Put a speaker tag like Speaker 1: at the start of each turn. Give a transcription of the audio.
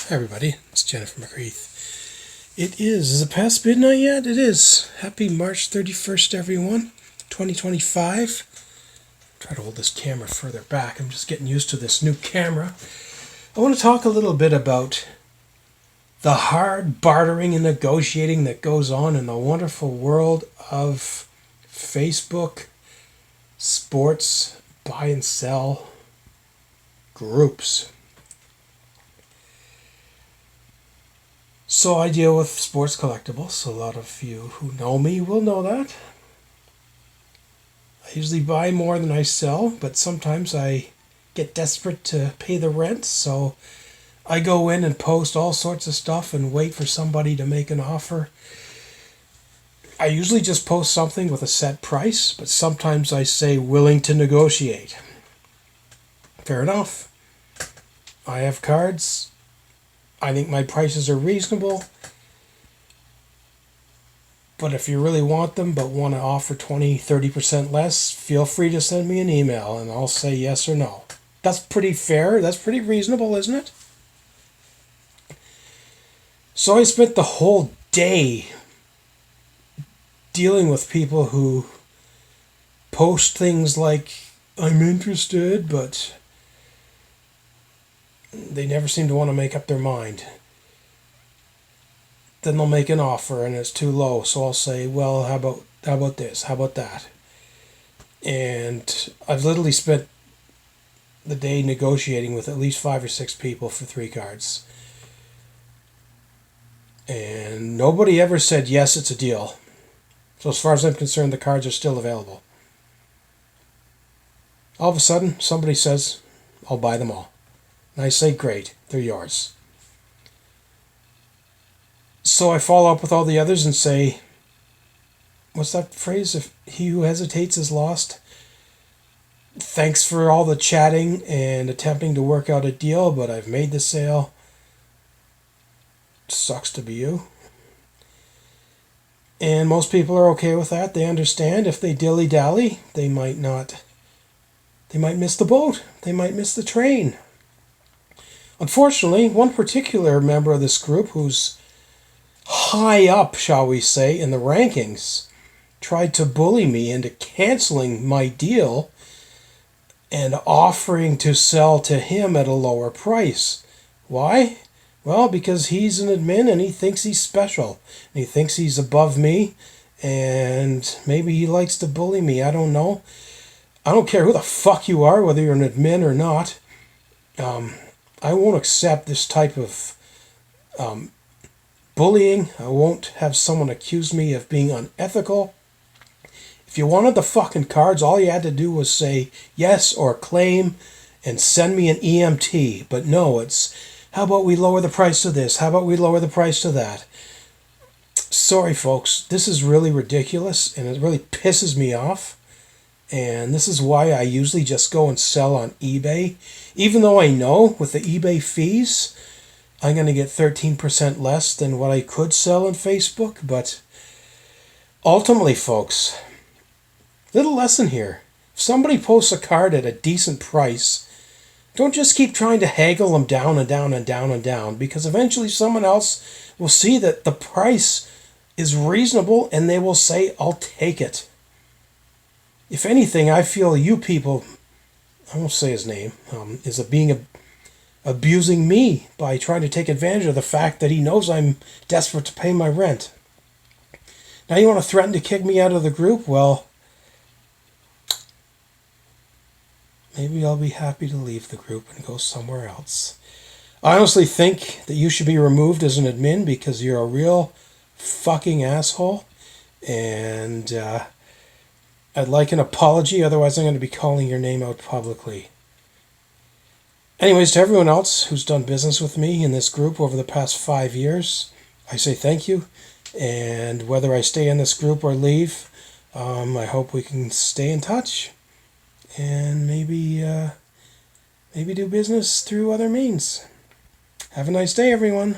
Speaker 1: Hi everybody, it's Jennifer McCreath. Is it past midnight yet? It is. Happy March 31st everyone, 2025. Try to hold this camera further back, I'm just getting used to this new camera. I want to talk a little bit about the hard bartering and negotiating that goes on in the wonderful world of Facebook, sports, buy and sell groups. So I deal with sports collectibles. A lot of you who know me will know that. I usually buy more than I sell, but sometimes I get desperate to pay the rent, so I go in and post all sorts of stuff and wait for somebody to make an offer. I usually just post something with a set price, but sometimes I say willing to negotiate. Fair enough. I have cards. I think my prices are reasonable. But if you really want them but want to offer 20-30% less, feel free to send me an email and I'll say yes or no. That's pretty fair. That's pretty reasonable, isn't it? So I spent the whole day dealing with people who post things like, I'm interested, but they never seem to want to make up their mind. Then they'll make an offer and it's too low, so I'll say, well, how about this? How about that? And I've literally spent the day negotiating with at least 5 or 6 people for 3 cards. And nobody ever said, yes, it's a deal. So as far as I'm concerned, the cards are still available. All of a sudden, somebody says, I'll buy them all. And I say, great, they're yours. So I follow up with all the others and say, what's that phrase? If he who hesitates is lost. Thanks for all the chatting and attempting to work out a deal, but I've made the sale. Sucks to be you. And most people are okay with that. They understand. If they dilly-dally, they might miss the boat. They might miss the train. Unfortunately, one particular member of this group who's high up, shall we say, in the rankings, tried to bully me into canceling my deal and offering to sell to him at a lower price. Why? Well, because he's an admin and he thinks he's special. And he thinks he's above me, and maybe he likes to bully me. I don't know. I don't care who the fuck you are, whether you're an admin or not. I won't accept this type of bullying. I won't have someone accuse me of being unethical. If you wanted the fucking cards, all you had to do was say yes or claim and send me an EMT. But no, it's, how about we lower the price to this? How about we lower the price to that? Sorry, folks. This is really ridiculous, and it really pisses me off. And this is why I usually just go and sell on eBay. Even though I know with the eBay fees, I'm going to get 13% less than what I could sell on Facebook. But ultimately, folks, little lesson here. If somebody posts a card at a decent price, don't just keep trying to haggle them down and down and down and down, because eventually someone else will see that the price is reasonable and they will say, I'll take it. If anything, I feel you people, I won't say his name, is abusing me by trying to take advantage of the fact that he knows I'm desperate to pay my rent. Now you want to threaten to kick me out of the group? Well, maybe I'll be happy to leave the group and go somewhere else. I honestly think that you should be removed as an admin because you're a real fucking asshole. And I'd like an apology, otherwise I'm going to be calling your name out publicly. Anyways, to everyone else who's done business with me in this group over the past 5 years, I say thank you. And whether I stay in this group or leave, I hope we can stay in touch and maybe do business through other means. Have a nice day, everyone.